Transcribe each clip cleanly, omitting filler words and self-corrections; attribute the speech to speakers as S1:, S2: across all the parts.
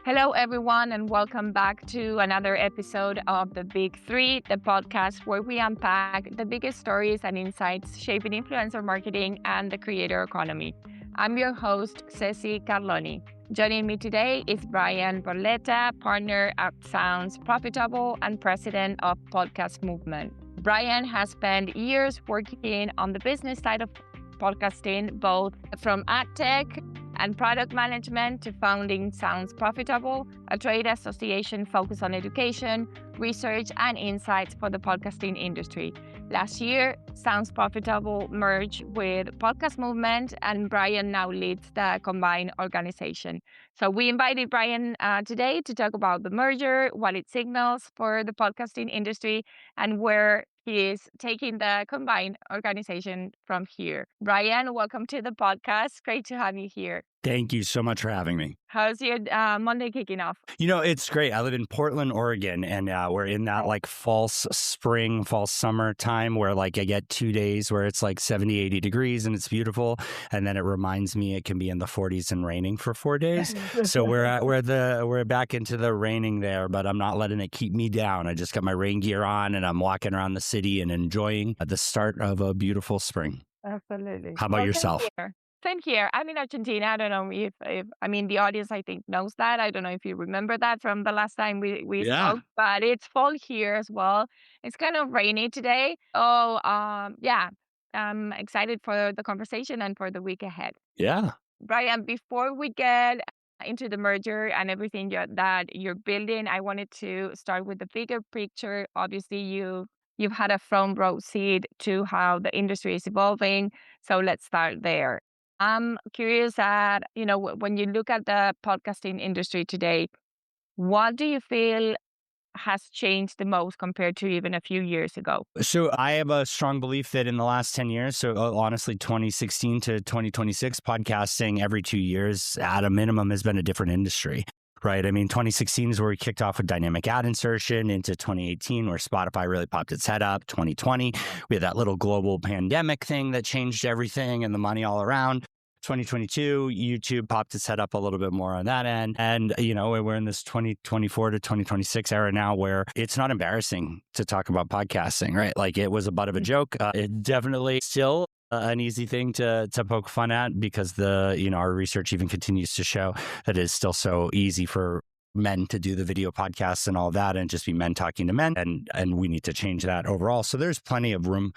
S1: Hello, everyone, and welcome back to another episode of The Big Three, the podcast where we unpack the biggest stories and insights shaping influencer marketing and the creator economy. I'm your host, Ceci. Joining me today is Bryan Barletta, partner at Sounds Profitable and president of Podcast Movement. Bryan has spent years working on the business side of podcasting, both from ad tech and product management to founding Sounds Profitable, a trade association focused on education, research, and insights for the podcasting industry. Last year, Sounds Profitable merged with Podcast Movement, and Bryan now leads the combined organization. So we invited Bryan today to talk about the merger, what it signals for the podcasting industry, and where he is taking the combined organization from here. Bryan, welcome to the podcast. Great to have you here.
S2: Thank you so much for having me.
S1: How's your Monday kicking off?
S2: It's great. I live in Portland, Oregon, and we're in that fall summer time where I get 2 days where it's 70, 80 degrees and it's beautiful. And then it reminds me it can be in the 40s and raining for 4 days. So we're back into the raining there, but I'm not letting it keep me down. I just got my rain gear on and I'm walking around the city and enjoying the start of a beautiful spring.
S1: Absolutely.
S2: How about yourself?
S1: Same here. I'm in Argentina. I don't know if the audience, I think, knows that. I don't know if you remember that from the last time we spoke, but it's fall here as well. It's kind of rainy today. I'm excited for the conversation and for the week ahead.
S2: Yeah.
S1: Bryan, before we get into the merger and everything that you're building, I wanted to start with the bigger picture. Obviously, you've had a front row seat to how the industry is evolving. So let's start there. I'm curious that, when you look at the podcasting industry today, what do you feel has changed the most compared to even a few years ago?
S2: So I have a strong belief that in the last 10 years, so honestly, 2016 to 2026, podcasting every 2 years at a minimum has been a different industry. Right. 2016 is where we kicked off with dynamic ad insertion, into 2018, where Spotify really popped its head up. 2020, we had that little global pandemic thing that changed everything and the money all around. 2022, YouTube popped its head up a little bit more on that end. And, we're in this 2024 to 2026 era now where it's not embarrassing to talk about podcasting, right? It was a butt of a joke. It definitely still an easy thing to poke fun at because our research even continues to show that it's still so easy for men to do the video podcasts and all that and just be men talking to men. And we need to change that overall. So there's plenty of room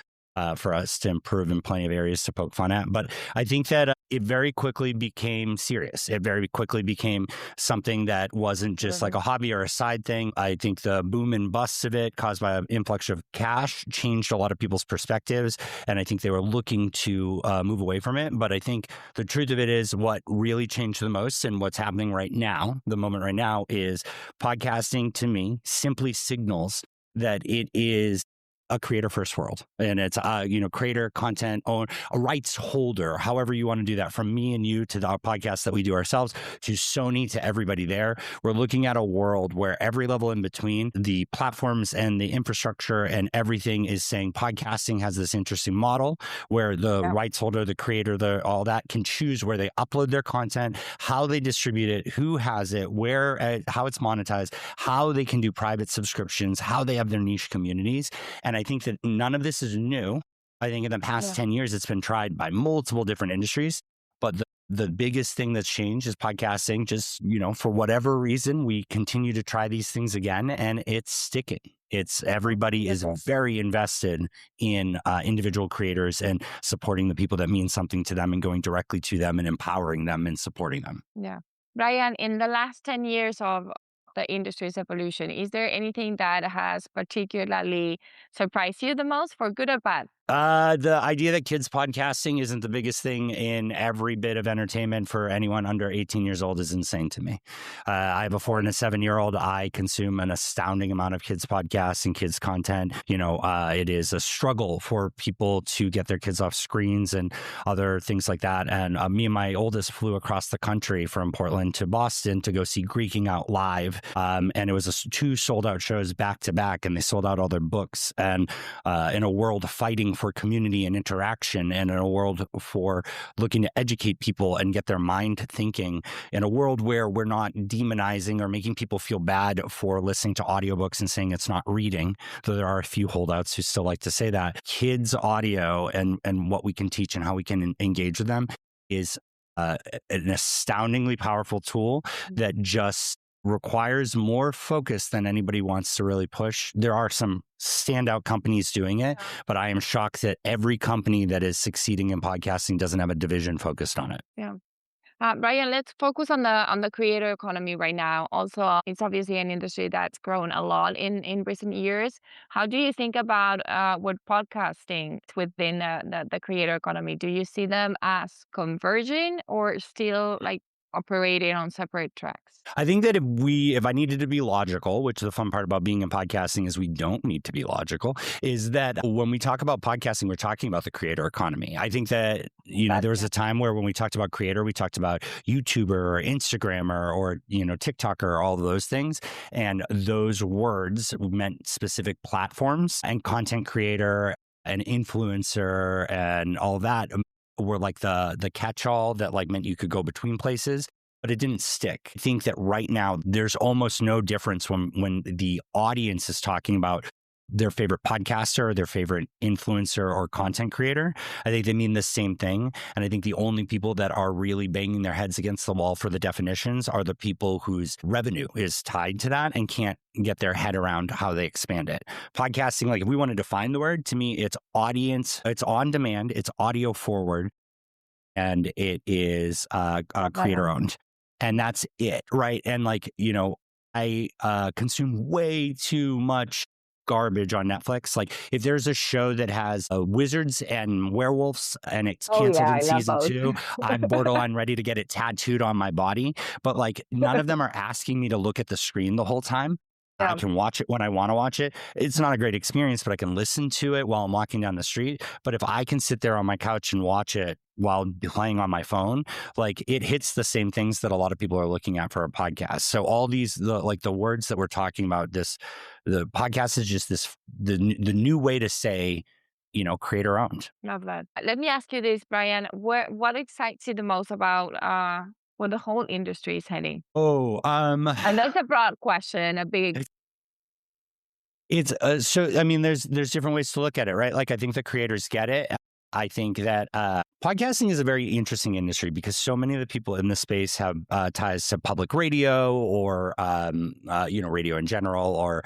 S2: for us to improve in plenty of areas to poke fun at. But I think that it very quickly became serious. It very quickly became something that wasn't just like a hobby or a side thing. I think the boom and bust of it caused by an influx of cash changed a lot of people's perspectives. And I think they were looking to move away from it. But I think the truth of it is what really changed the most and what's happening right now, the moment right now, is podcasting to me simply signals that it is a creator first world. And it's, creator, content owner, a rights holder, however you want to do that, from me and you to our podcast that we do ourselves, to Sony, to everybody there. We're looking at a world where every level in between, the platforms and the infrastructure and everything is saying podcasting has this interesting model where the rights holder, the creator, all that can choose where they upload their content, how they distribute it, who has it, where, how it's monetized, how they can do private subscriptions, how they have their niche communities. And I think that none of this is new. I think in the past 10 years, it's been tried by multiple different industries. But the biggest thing that's changed is podcasting. Just, for whatever reason, we continue to try these things again, and it's sticking. Everybody is very invested in individual creators and supporting the people that mean something to them and going directly to them and empowering them and supporting them.
S1: Yeah. Bryan, in the last 10 years of the industry's evolution, is there anything that has particularly surprised you the most, for good or bad?
S2: The idea that kids podcasting isn't the biggest thing in every bit of entertainment for anyone under 18 years old is insane to me. I have a 4 and a 7-year-old. I consume an astounding amount of kids podcasts and kids content. It is a struggle for people to get their kids off screens and other things like that. And me and my oldest flew across the country from Portland to Boston to go see Greeking Out live. And it was 2 sold out shows back to back, and they sold out all their books. And in a world fighting for community and interaction, and in a world for looking to educate people and get their mind thinking, in a world where we're not demonizing or making people feel bad for listening to audiobooks and saying it's not reading, though there are a few holdouts who still like to say that. Kids audio and what we can teach and how we can engage with them is an astoundingly powerful tool that just requires more focus than anybody wants to really push. There are some standout companies doing it, but I am shocked that every company that is succeeding in podcasting doesn't have a division focused on it.
S1: Yeah. Bryan, let's focus on the creator economy right now. Also, it's obviously an industry that's grown a lot in recent years. How do you think about what podcasting within the creator economy? Do you see them as converging or still like operating on separate tracks?
S2: I think that if I needed to be logical, which the fun part about being in podcasting is we don't need to be logical, is that when we talk about podcasting, we're talking about the creator economy. I think that, there was a time where when we talked about creator, we talked about YouTuber or Instagrammer or, TikToker, or all of those things. And those words meant specific platforms, and content creator and influencer and all that were like the catch-all that like meant you could go between places, but it didn't stick. I think that right now there's almost no difference when the audience is talking about their favorite podcaster or their favorite influencer or content creator. I think they mean the same thing. And I think the only people that are really banging their heads against the wall for the definitions are the people whose revenue is tied to that and can't get their head around how they expand it. Podcasting, like if we want to define the word, to me, it's audience, it's on demand, it's audio forward, and it is creator owned. And that's it, right? And like, I consume way too much garbage on Netflix. Like if there's a show that has wizards and werewolves and it's canceled in season 2, I'm borderline ready to get it tattooed on my body. But like none of them are asking me to look at the screen the whole time. I can watch it when I want to watch it. It's not a great experience, but I can listen to it while I'm walking down the street. But if I can sit there on my couch and watch it while playing on my phone, like it hits the same things that a lot of people are looking at for a podcast. So all these, the words that we're talking about, the podcast is just the new way to say, creator owned.
S1: Love that. Let me ask you this, Bryan. What excites you the most about where the whole industry is heading? And that's a broad question, a big.
S2: It's so. I mean, there's different ways to look at it, right? Like I think the creators get it. I think that podcasting is a very interesting industry because so many of the people in the space have ties to public radio or, radio in general or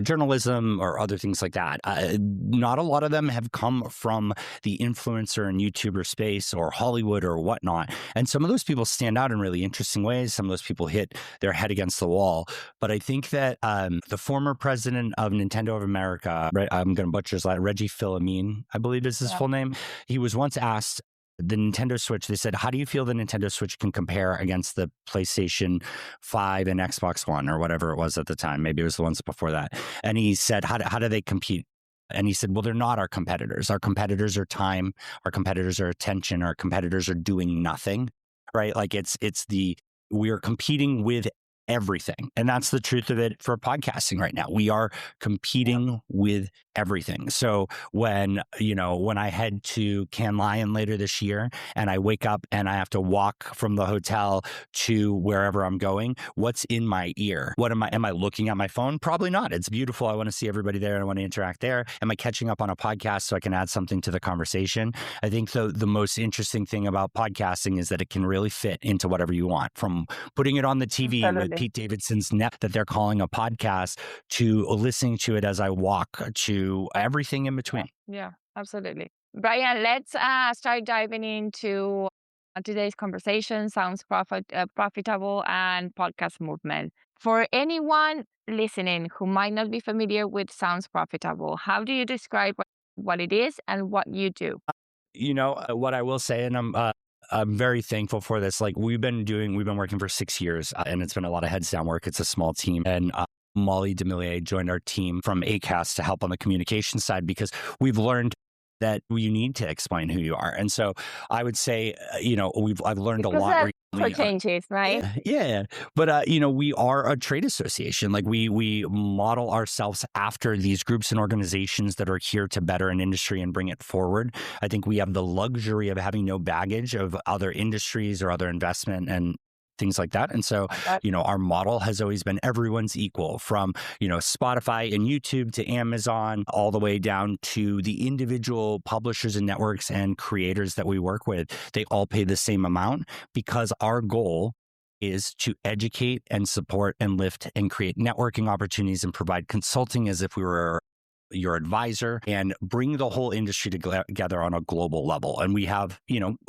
S2: journalism or other things like that. Not a lot of them have come from the influencer and YouTuber space or Hollywood or whatnot. And some of those people stand out in really interesting ways. Some of those people hit their head against the wall. But I think that the former president of Nintendo of America, I'm going to butcher his last, Reggie Fils-Aimé, I believe is his full name. He was once asked the Nintendo Switch, they said, how do you feel the Nintendo Switch can compare against the PlayStation 5 and Xbox One or whatever it was at the time? Maybe it was the ones before that. And he said, how do they compete? And he said, well, they're not our competitors. Our competitors are time. Our competitors are attention. Our competitors are doing nothing, right? Like we are competing with everything. And that's the truth of it for podcasting right now. We are competing with everything. So when I head to Cannes Lion later this year and I wake up and I have to walk from the hotel to wherever I'm going, what's in my ear? Am I looking at my phone? Probably not. It's beautiful. I want to see everybody there. I want to interact there. Am I catching up on a podcast so I can add something to the conversation? I think the most interesting thing about podcasting is that it can really fit into whatever you want, from putting it on the TV with Pete Davidson's net that they're calling a podcast to listening to it as I walk to everything in between.
S1: Yeah, absolutely. Bryan, let's start diving into today's conversation, sounds profitable and podcast movement. For anyone listening who might not be familiar with Sounds Profitable, how do you describe what it is and what you do?
S2: What I will say, and I'm very thankful for this. Like we've been working for 6 years and it's been a lot of heads down work. It's a small team. And Molly Demillier joined our team from Acast to help on the communication side because we've learned that you need to explain who you are. And so I would say, I've learned a lot.
S1: For changes, right?
S2: Yeah, but we are a trade association. Like we model ourselves after these groups and organizations that are here to better an industry and bring it forward. I think we have the luxury of having no baggage of other industries or other investment and things like that. And so,
S1: Like that.
S2: our model has always been everyone's equal, from Spotify and YouTube to Amazon, all the way down to the individual publishers and networks and creators that we work with. They all pay the same amount because our goal is to educate and support and lift and create networking opportunities and provide consulting as if we were your advisor and bring the whole industry together on a global level. And we have,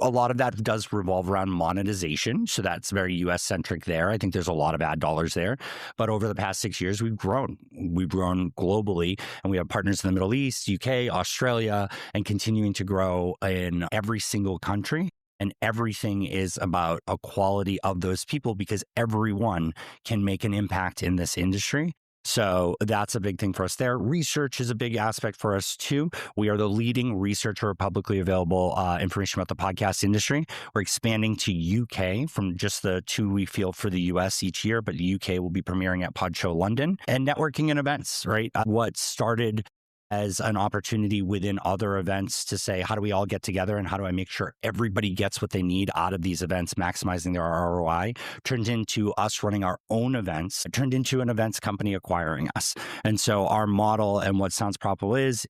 S2: a lot of that does revolve around monetization. So that's very US centric there. I think there's a lot of ad dollars there. But over the past 6 years, we've grown. We've grown globally, and we have partners in the Middle East, UK, Australia, and continuing to grow in every single country. And everything is about a quality of those people because everyone can make an impact in this industry. So that's a big thing for us there. Research is a big aspect for us too. We are the leading researcher of publicly available information about the podcast industry. We're expanding to UK from just the 2 we field for the US each year, but the UK will be premiering at Pod Show London. And networking and events, right? What started as an opportunity within other events to say, how do we all get together and how do I make sure everybody gets what they need out of these events, maximizing their ROI, turned into us running our own events, turned into an events company acquiring us. And so our model and what Sounds Profitable is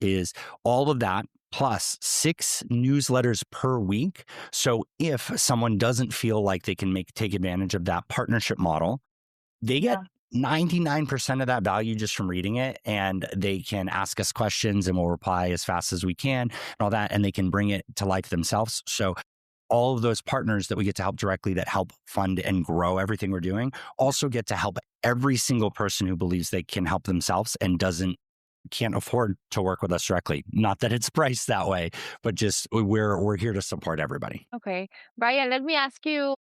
S2: all of that plus 6 newsletters per week. So if someone doesn't feel like they can take advantage of that partnership model, they get 99% of that value just from reading it, and they can ask us questions and we'll reply as fast as we can and all that, and they can bring it to life themselves. So all of those partners that we get to help directly that help fund and grow everything we're doing also get to help every single person who believes they can help themselves and can't afford to work with us directly. Not that it's priced that way, but just we're here to support everybody.
S1: Okay. Bryan, let me ask you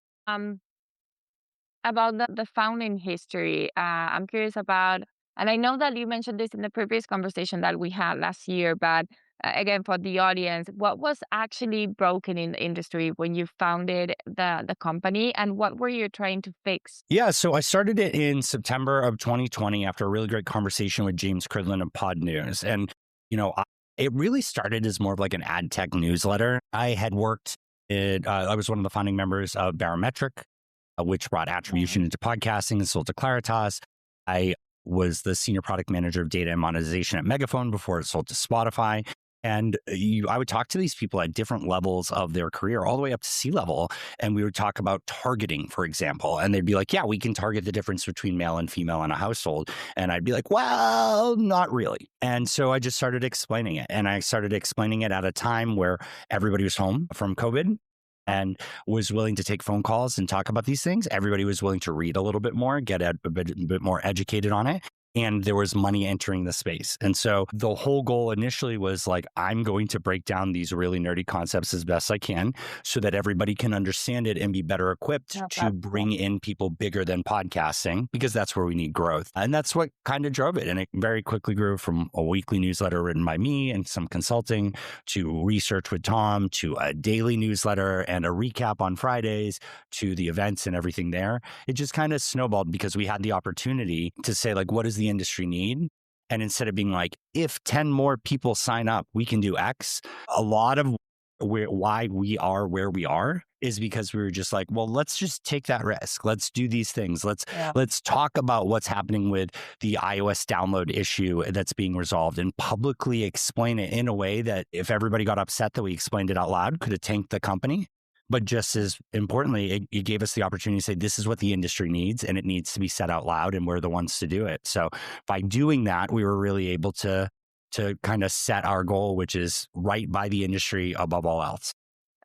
S1: about the founding history. I'm curious about, and I know that you mentioned this in the previous conversation that we had last year, but again, for the audience, what was actually broken in the industry when you founded the company, and what were you trying to fix?
S2: Yeah, so I started it in September of 2020 after a really great conversation with James Cridland of Pod News. And, it really started as more of like an ad tech newsletter. I had worked I was one of the founding members of Barometric, which brought attribution into podcasting and sold to Claritas. I was the senior product manager of data and monetization at Megaphone before it sold to Spotify. And I would talk to these people at different levels of their career, all the way up to C-level. And we would talk about targeting, for example. And they'd be like, yeah, we can target the difference between male and female in a household. And I'd be like, well, not really. And so I just started explaining it. And I started explaining it at a time where everybody was home from COVID and was willing to take phone calls and talk about these things. Everybody was willing to read a little bit more, get a bit more educated on it. And there was money entering the space. And so the whole goal initially was like, I'm going to break down these really nerdy concepts as best I can so that everybody can understand it and be better equipped to bring in people bigger than podcasting, because that's where we need growth. And that's what kind of drove it. And it very quickly grew from a weekly newsletter written by me and some consulting to research with Tom to a daily newsletter and a recap on Fridays to the events and everything there. It just kind of snowballed because we had the opportunity to say, like, what does the industry need? And instead of being like, if 10 more people sign up, we can do X, a lot of why we are where we are is because we were just like, well, let's just take that risk. Let's do these things. Let's talk about what's happening with the iOS download issue that's being resolved and publicly explain it in a way that if everybody got upset that we explained it out loud, could have tanked the company. But just as importantly, it gave us the opportunity to say, this is what the industry needs, and it needs to be said out loud, and we're the ones to do it. So by doing that, we were really able to kind of set our goal, which is right by the industry above all else.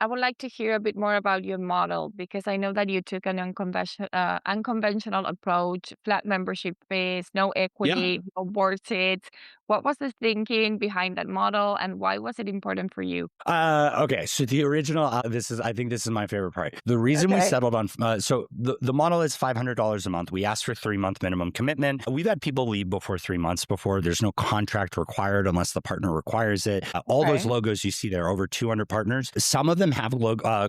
S1: I would like to hear a bit more about your model, because I know that you took an unconventional approach, flat membership fees, no equity, no board seats. What was the thinking behind that model and why was it important for you?
S2: Okay, so the original, I think this is my favorite part. The reason we settled on, so the model is $500 a month. We asked for 3-month minimum commitment. We've had people leave before 3 months before. There's no contract required unless the partner requires it. All those logos you see there, over 200 partners. Some of them have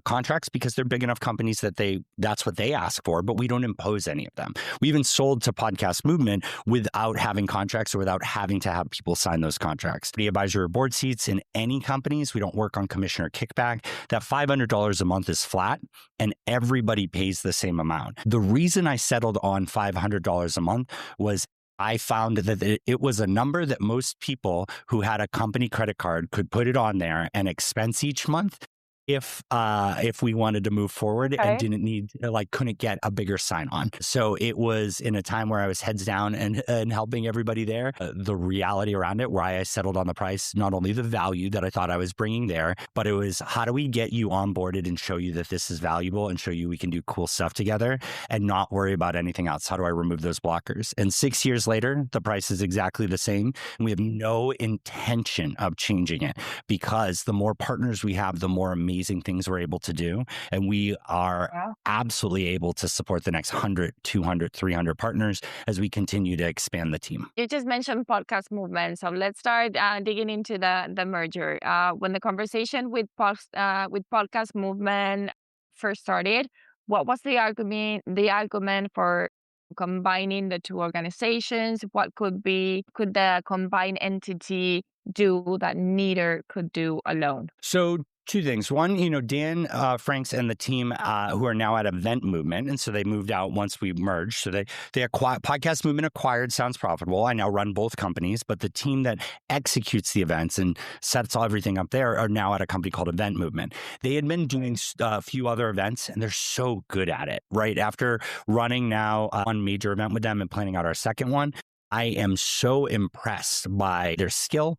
S2: contracts because they're big enough companies that that's what they ask for, but we don't impose any of them. We even sold to Podcast Movement without having contracts or without having to have people sign those contracts. The advisory board seats in any companies, we don't work on commission or kickback. That $500 a month is flat and everybody pays the same amount. The reason I settled on $500 a month was I found that it was a number that most people who had a company credit card could put it on there and expense each month if we wanted to move forward and didn't need, couldn't get a bigger sign on. So it was in a time where I was heads down and helping everybody there. The reality around it, why I settled on the price, not only the value that I thought I was bringing there, but it was how do we get you onboarded and show you that this is valuable and show you we can do cool stuff together and not worry about anything else. How do I remove those blockers? And 6 years later, the price is exactly the same. And we have no intention of changing it because the more partners we have, the more amazing things we're able to do. And we are absolutely able to support the next 100, 200, 300 partners as we continue to expand the team.
S1: You just mentioned Podcast Movement. So let's start digging into the merger. When the conversation with Podcast Movement first started, what was the argument for combining the two organizations? What could the combined entity do that neither could do alone?
S2: So 2 things. One, Dan Franks and the team who are now at Event Movement, and so they moved out once we merged. So they acquired Podcast Movement acquired Sounds Profitable. I now run both companies, but the team that executes the events and sets everything up there are now at a company called Event Movement. They had been doing a few other events, and they're so good at it. Right after running now one major event with them and planning out our second one, I am so impressed by their skill.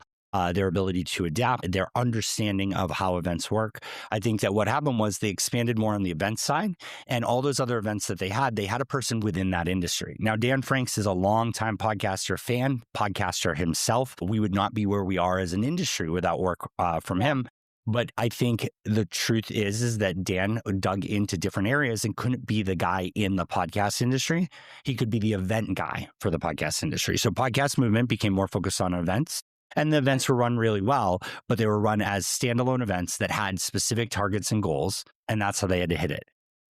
S2: Their ability to adapt, their understanding of how events work. I think that what happened was they expanded more on the event side, and all those other events that they had a person within that industry. Now, Dan Franks is a longtime podcaster himself. We would not be where we are as an industry without work from him. But I think the truth is that Dan dug into different areas and couldn't be the guy in the podcast industry. He could be the event guy for the podcast industry. So Podcast Movement became more focused on events. And the events were run really well, but they were run as standalone events that had specific targets and goals, and that's how they had to hit it.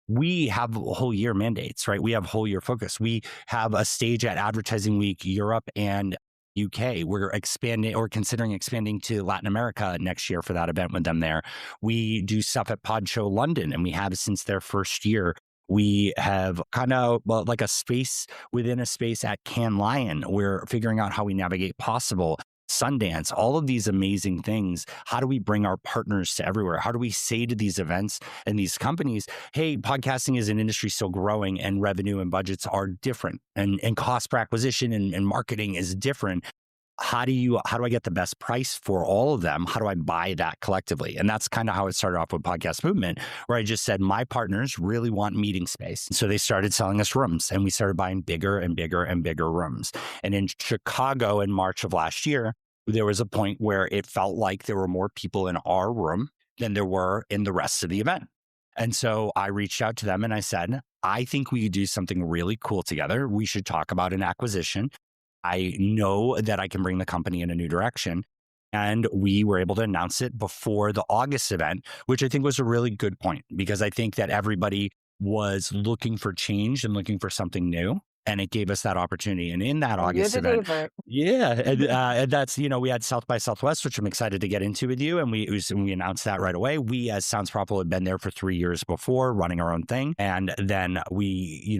S2: We have whole year mandates, right? We have whole year focus. We have a stage at Advertising Week, Europe and UK. We're expanding or considering expanding to Latin America next year for that event with them there. We do stuff at Pod Show London, and we have since their first year. We have kind of like a space within a space at Cannes Lion. We're figuring out how we navigate Possible, Sundance, all of these amazing things. How do we bring our partners to everywhere? How do we say to these events and these companies, hey, podcasting is an industry still growing and revenue and budgets are different and cost per acquisition and marketing is different. How do I get the best price for all of them? How do I buy that collectively? And that's kind of how it started off with Podcast Movement, where I just said, my partners really want meeting space. So they started selling us rooms and we started buying bigger and bigger and bigger rooms. And in Chicago in March of last year, there was a point where it felt like there were more people in our room than there were in the rest of the event. And so I reached out to them and I said, I think we could do something really cool together. We should talk about an acquisition. I know that I can bring the company in a new direction. And we were able to announce it before the August event, which I think was a really good point because I think that everybody was looking for change and looking for something new. And it gave us that opportunity. And in that August event, and that's, we had South by Southwest, which I'm excited to get into with you. And we announced that right away. We, as Sounds Profitable, had been there for 3 years before running our own thing. And then we,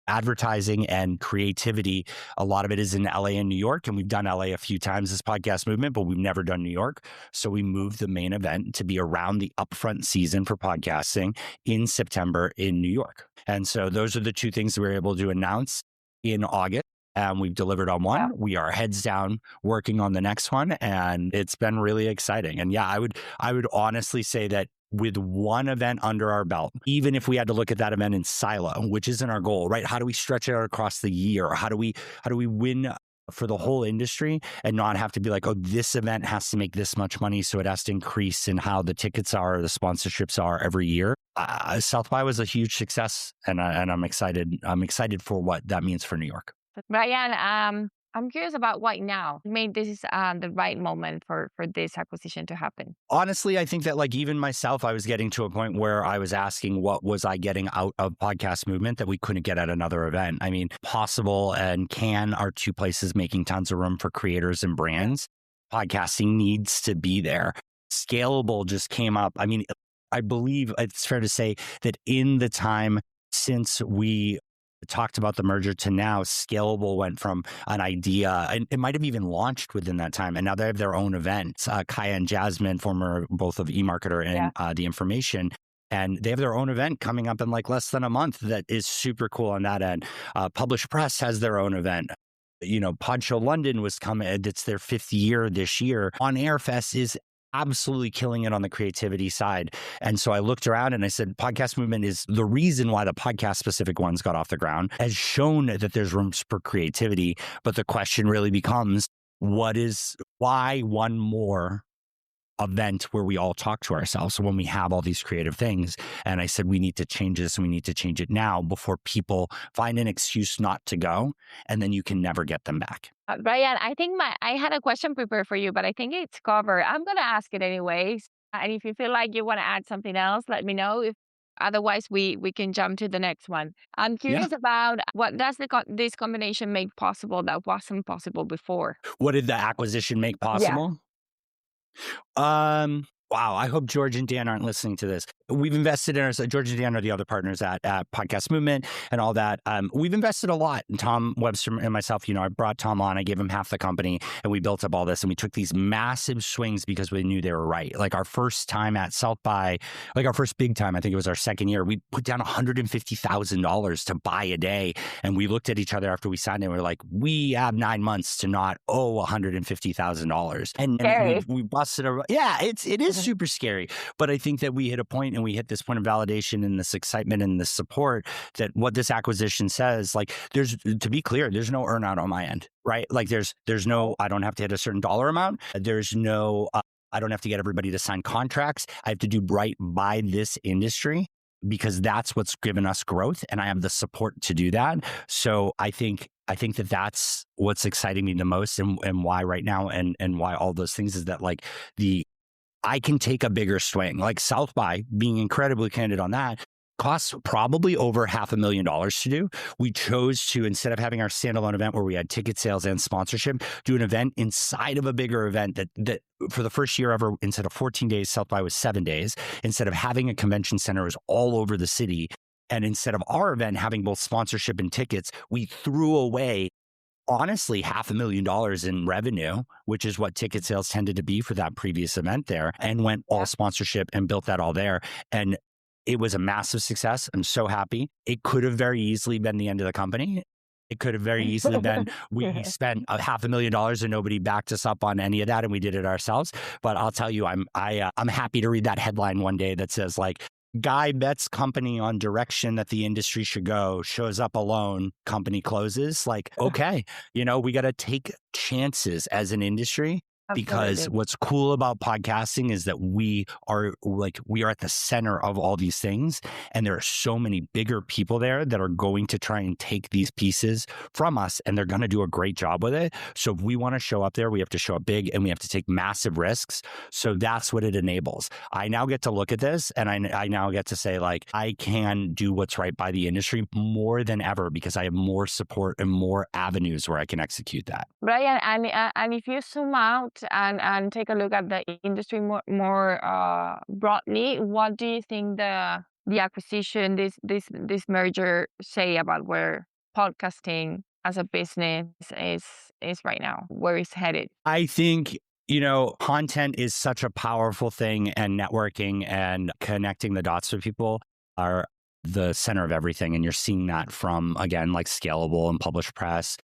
S2: advertising and creativity, a lot of it is in LA and New York. And we've done LA a few times as Podcast Movement, but we've never done New York. So we moved the main event to be around the upfront season for podcasting in September in New York. And so those are the 2 things that we were able to announce in August. And we've delivered on one. We are heads down working on the next one. And it's been really exciting. And I would honestly say that with one event under our belt, even if we had to look at that event in silo, which isn't our goal, right? How do we stretch it out across the year? How do we win for the whole industry and not have to be like, oh, this event has to make this much money, so it has to increase in how the tickets are, the sponsorships are every year. South by was a huge success, and I'm excited. I'm excited for what that means for New York.
S1: Bryan, I'm curious about why now. I mean, this is the right moment for this acquisition to happen.
S2: Honestly, I think that like even myself, I was getting to a point where I was asking what was I getting out of podcast movement that we couldn't get at another event. I mean, Possible and Can are two places making tons of room for creators and brands. Podcasting needs to be there. Scalable just came up. I mean, I believe it's fair to say that in the time since we talked about the merger to now, Scalable went from an idea, and it might have even launched within that time, and now they have their own events. Kaya and Jasmine, former both of eMarketer and The Information, and they have their own event coming up in like less than a month that is super cool on that end. Publish Press has their own event. You know, Pod Show London was coming. It's their 5th year this year. On Air Fest is absolutely killing it on the creativity side. And so I looked around and I said, podcast movement is the reason why the podcast specific ones got off the ground, has shown that there's room for creativity. But the question really becomes, why one more event where we all talk to ourselves? So when we have all these creative things, and I said, we need to change this and we need to change it now before people find an excuse not to go, and then you can never get them back.
S1: Bryan, I think I had a question prepared for you, but I think it's covered. I'm going to ask it anyways. And if you feel like you want to add something else, let me know. If otherwise, we can jump to the next one. I'm curious about what does this combination make possible that wasn't possible before?
S2: What did the acquisition make possible? Wow, I hope George and Dan aren't listening to this. We've invested in ourselves. George and Dan are the other partners at Podcast Movement and all that. We've invested a lot. And Tom Webster and myself, you know, I brought Tom on, I gave him half the company, and we built up all this. And we took these massive swings because we knew they were right. Like our first time at South by, like our first big time, I think it was our second year, we put down $150,000 to buy a day. And we looked at each other after we signed it. And we were like, we have 9 months to not owe $150,000. And we busted a, it is super scary. But I think that we hit a point, and we hit this point of validation and this excitement and this support, that what this acquisition says, like to be clear, there's no earnout on my end, right? Like there's no, I don't have to hit a certain dollar amount. There's no, I don't have to get everybody to sign contracts. I have to do right by this industry because that's what's given us growth, and I have the support to do that. So I think that that's what's exciting me the most, and why right now, and why all those things is that like I can take a bigger swing. Like South by, being incredibly candid on that, costs probably over $500,000 to do. We chose to, instead of having our standalone event where we had ticket sales and sponsorship, do an event inside of a bigger event that for the first year ever, instead of 14 days, South by was 7 days. Instead of having a convention center, it was all over the city. And instead of our event having both sponsorship and tickets, we threw away honestly $500,000 in revenue, which is what ticket sales tended to be for that previous event there, and went all sponsorship and built that all there. And it was a massive success. I'm so happy. It could have very easily been the end of the company. It could have very easily been we spent $500,000 and nobody backed us up on any of that, and we did it ourselves. But I'll tell you, I'm happy to read that headline one day that says like, guy bets company on direction that the industry should go, shows up alone, company closes. Like, okay, you know, we got to take chances as an industry. Because what's cool about podcasting is that we are at the center of all these things. And there are so many bigger people there that are going to try and take these pieces from us, and they're going to do a great job with it. So if we want to show up there, we have to show up big, and we have to take massive risks. So that's what it enables. I now get to look at this, and I now get to say, like, I can do what's right by the industry more than ever because I have more support and more avenues where I can execute that.
S1: Bryan, and if you zoom out and take a look at the industry more broadly, what do you think the acquisition, this merger, say about where podcasting as a business is right now, where it's headed?
S2: I think, you know, content is such a powerful thing, and networking and connecting the dots with people are the center of everything. And you're seeing that from, again, like Scalable and Publish Press.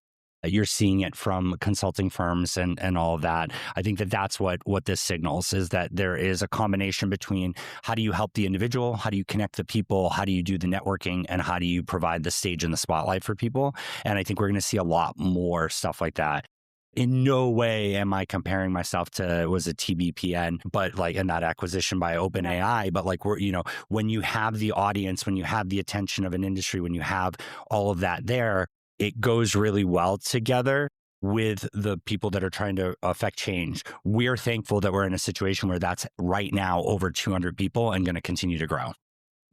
S2: You're seeing it from consulting firms and all of that. I think that that's what this signals, is that there is a combination between how do you help the individual, how do you connect the people, how do you do the networking, and how do you provide the stage and the spotlight for people. And I think we're going to see a lot more stuff like that. In no way am I comparing myself to, was it TBPN, but like in that acquisition by OpenAI, but like when you have the audience, when you have the attention of an industry, when you have all of that there, it goes really well together with the people that are trying to affect change. We're thankful that we're in a situation where that's right now over 200 people and going to continue to grow.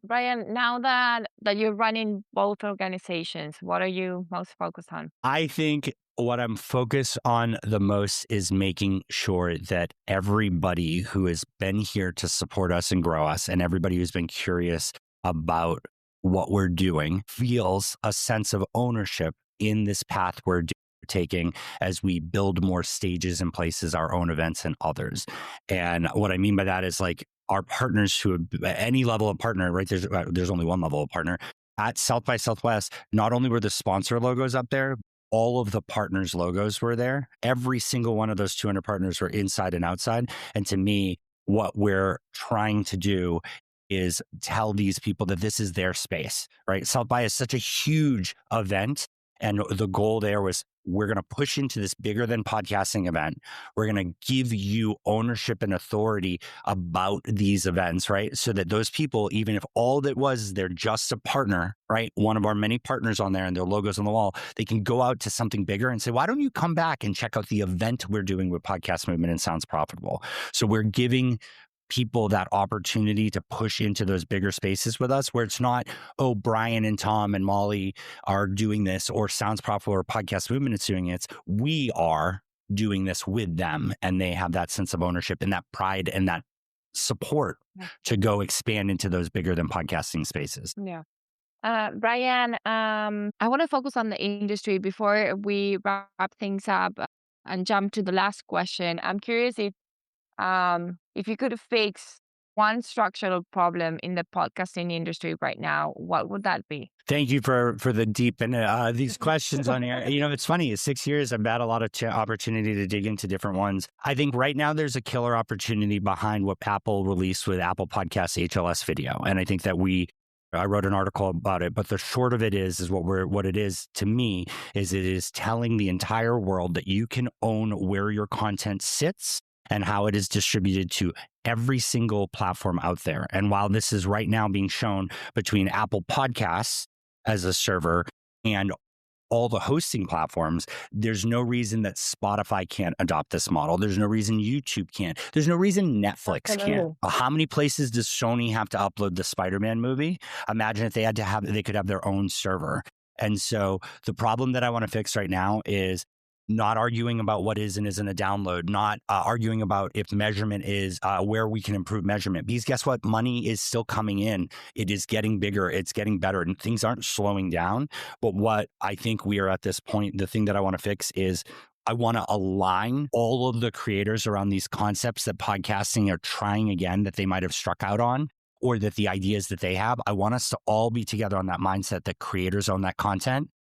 S1: Bryan, now that you're running both organizations, what are you most focused on?
S2: I think what I'm focused on the most is making sure that everybody who has been here to support us and grow us, and everybody who's been curious about what we're doing, feels a sense of ownership in this path we're taking as we build more stages and places, our own events and others. And what I mean by that is like our partners who any level of partner, right? There's only one level of partner. At South by Southwest, not only were the sponsor logos up there, all of the partners' logos were there. Every single one of those 200 partners were inside and outside. And to me, what we're trying to do is tell these people that this is their space, right? South by is such a huge event. And the goal there was, we're going to push into this bigger than podcasting event. We're going to give you ownership and authority about these events, right? So that those people, even if all that was is they're just a partner, right? One of our many partners on there and their logos on the wall, they can go out to something bigger and say, why don't you come back and check out the event we're doing with Podcast Movement and Sounds Profitable? So we're giving people that opportunity to push into those bigger spaces with us, where it's not, oh, Bryan and Tom and Molly are doing this, or Sounds Profitable or Podcast Movement is doing it. It's, we are doing this with them, and they have that sense of ownership and that pride and that support to go expand into those bigger than podcasting spaces.
S1: Yeah. Bryan, I want to focus on the industry before we wrap things up and jump to the last question. I'm curious if you could fix one structural problem in the podcasting industry right now, what would that be?
S2: Thank you for the deep and these questions on here. It's funny. It's 6 years. I've had a lot of opportunity to dig into different ones. I think right now there's a killer opportunity behind what Apple released with Apple Podcasts HLS video, and I think that I wrote an article about it, but the short of it is what it is to me is it is telling the entire world that you can own where your content sits and how it is distributed to every single platform out there. And while this is right now being shown between Apple Podcasts as a server and all the hosting platforms, there's no reason that Spotify can't adopt this model. There's no reason YouTube can't. There's no reason Netflix can't. How many places does Sony have to upload the Spider-Man movie? Imagine if they could have their own server. And so the problem that I want to fix right now is not arguing about what is and isn't a download, not arguing about if measurement is where we can improve measurement. Because guess what? Money is still coming in. It is getting bigger. It's getting better. And things aren't slowing down. But what I think we are at this point, the thing that I want to fix is I want to align all of the creators around these concepts that podcasting are trying again, that they might have struck out on, or that the ideas that they have. I want us to all be together on that mindset that creators own that content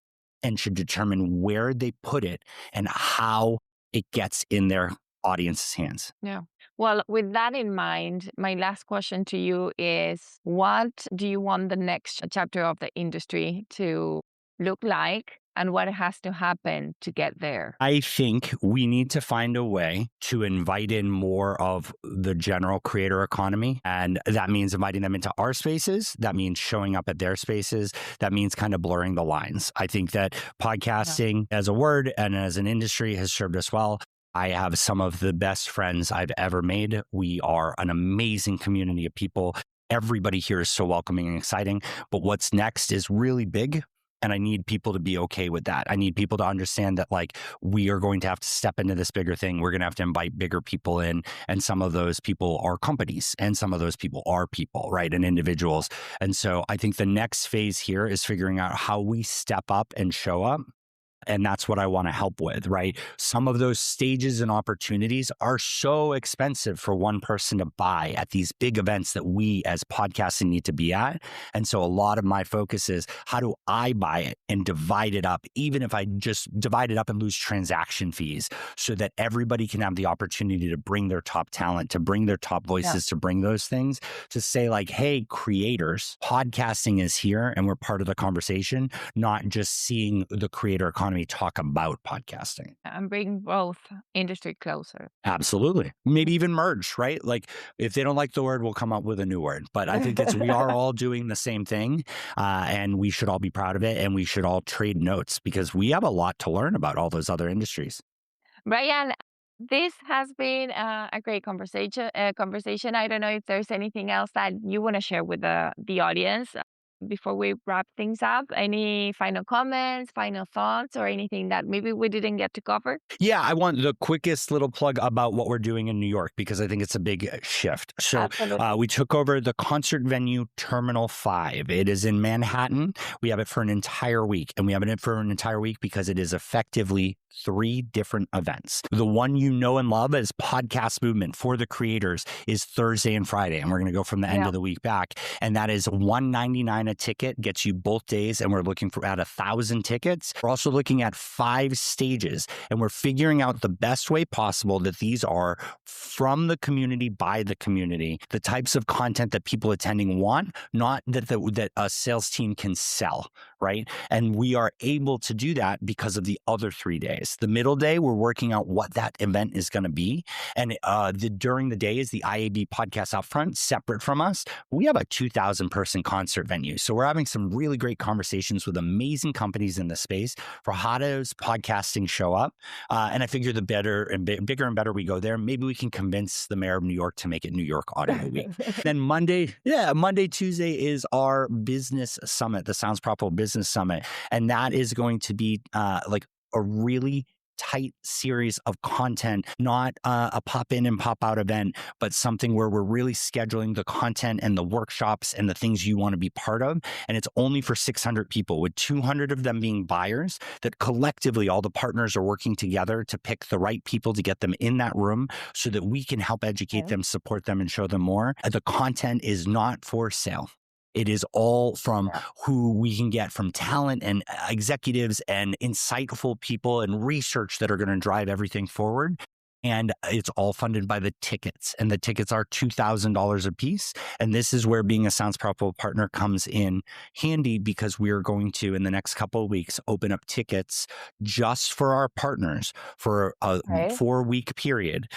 S2: and should determine where they put it and how it gets in their audience's hands.
S1: Yeah. Well, with that in mind, my last question to you is, what do you want the next chapter of the industry to look like, and what has to happen to get there?
S2: I think we need to find a way to invite in more of the general creator economy. And that means inviting them into our spaces. That means showing up at their spaces. That means kind of blurring the lines. I think that podcasting as a word and as an industry has served us well. I have some of the best friends I've ever made. We are an amazing community of people. Everybody here is so welcoming and exciting. But what's next is really big. And I need people to be okay with that. I need people to understand that, like, we are going to have to step into this bigger thing. We're going to have to invite bigger people in. And some of those people are companies, and some of those people are people, right? And individuals. And so I think the next phase here is figuring out how we step up and show up. And that's what I want to help with, right? Some of those stages and opportunities are so expensive for one person to buy at these big events that we as podcasting need to be at. And so a lot of my focus is, how do I buy it and divide it up, even if I just divide it up and lose transaction fees, so that everybody can have the opportunity to bring their top talent, to bring their top voices, to bring those things, to say like, hey, creators, podcasting is here and we're part of the conversation, not just seeing the creator economy economy talk about podcasting.
S1: And bring both industry closer.
S2: Absolutely. Maybe even merge, right? Like if they don't like the word, we'll come up with a new word. But I think we are all doing the same thing, and we should all be proud of it, and we should all trade notes because we have a lot to learn about all those other industries.
S1: Bryan, this has been a great conversation. I don't know if there's anything else that you want to share with the audience before we wrap things up. Any final comments, final thoughts, or anything that maybe we didn't get to cover?
S2: Yeah, I want the quickest little plug about what we're doing in New York because I think it's a big shift. So we took over the concert venue Terminal 5. It is in Manhattan. We have it for an entire week, and we have it for an entire week because it is effectively 3 different events. The one you know and love as Podcast Movement for the creators is Thursday and Friday, and we're going to go from the end of the week back, and that is $199 a ticket, gets you both days, and we're looking for about 1,000 tickets. We're also looking at 5 stages, and we're figuring out the best way possible that these are from the community, by the community, the types of content that people attending want, not that a sales team can sell, right? And we are able to do that because of the other 3 days. The middle day, we're working out what that event is going to be. And during the day is the IAB podcast out front, separate from us. We have a 2,000 person concert venue. So we're having some really great conversations with amazing companies in the space for how does podcasting show up. And I figure the bigger and better we go there, maybe we can convince the mayor of New York to make it New York Audio Week. Then Monday, Tuesday is our business summit, the Sounds Profitable Business Summit. And that is going to be like a really tight series of content, not a pop in and pop out event, but something where we're really scheduling the content and the workshops and the things you want to be part of. And it's only for 600 people, with 200 of them being buyers, that collectively all the partners are working together to pick the right people to get them in that room so that we can help educate them, support them, and show them more. The content is not for sale. It is all from who we can get from talent and executives and insightful people and research that are going to drive everything forward. And it's all funded by the tickets. And the tickets are $2,000 a piece. And this is where being a Sounds Profitable partner comes in handy, because we are going to, in the next couple of weeks, open up tickets just for our partners for a 4-week period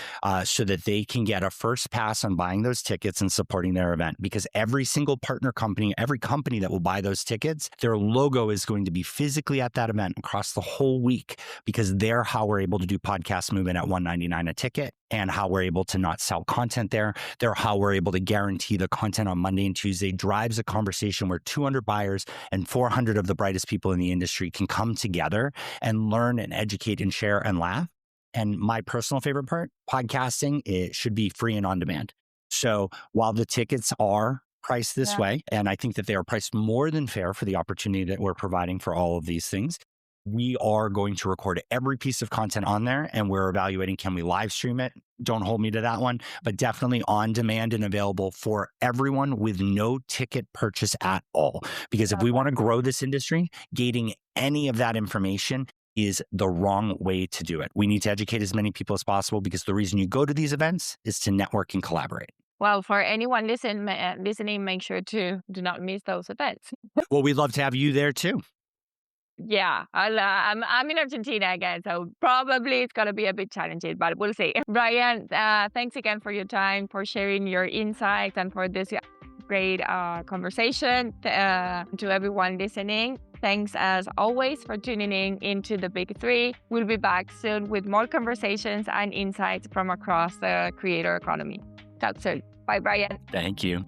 S2: so that they can get a first pass on buying those tickets and supporting their event. Because every single partner company, every company that will buy those tickets, their logo is going to be physically at that event across the whole week, because they're how we're able to do Podcast Movement at $199 a ticket, and how we're able to not sell content there. They're how we're able to guarantee the content on Monday and Tuesday drives a conversation where 200 buyers and 400 of the brightest people in the industry can come together and learn and educate and share and laugh. And my personal favorite part, podcasting, it should be free and on demand. So while the tickets are priced this way, and I think that they are priced more than fair for the opportunity that we're providing for all of these things, we are going to record every piece of content on there, and we're evaluating, can we live stream it? Don't hold me to that one, but definitely on demand and available for everyone with no ticket purchase at all. Because if we want to grow this industry, gating any of that information is the wrong way to do it. We need to educate as many people as possible, because the reason you go to these events is to network and collaborate.
S1: Well, for anyone listening, make sure to do not miss those events.
S2: Well, we'd love to have you there too.
S1: Yeah, I'm in Argentina again, so probably it's going to be a bit challenging, but we'll see. Bryan, thanks again for your time, for sharing your insights, and for this great conversation. To everyone listening, thanks as always for tuning in into the Big Three. We'll be back soon with more conversations and insights from across the creator economy. Talk soon. Bye, Bryan.
S2: Thank you.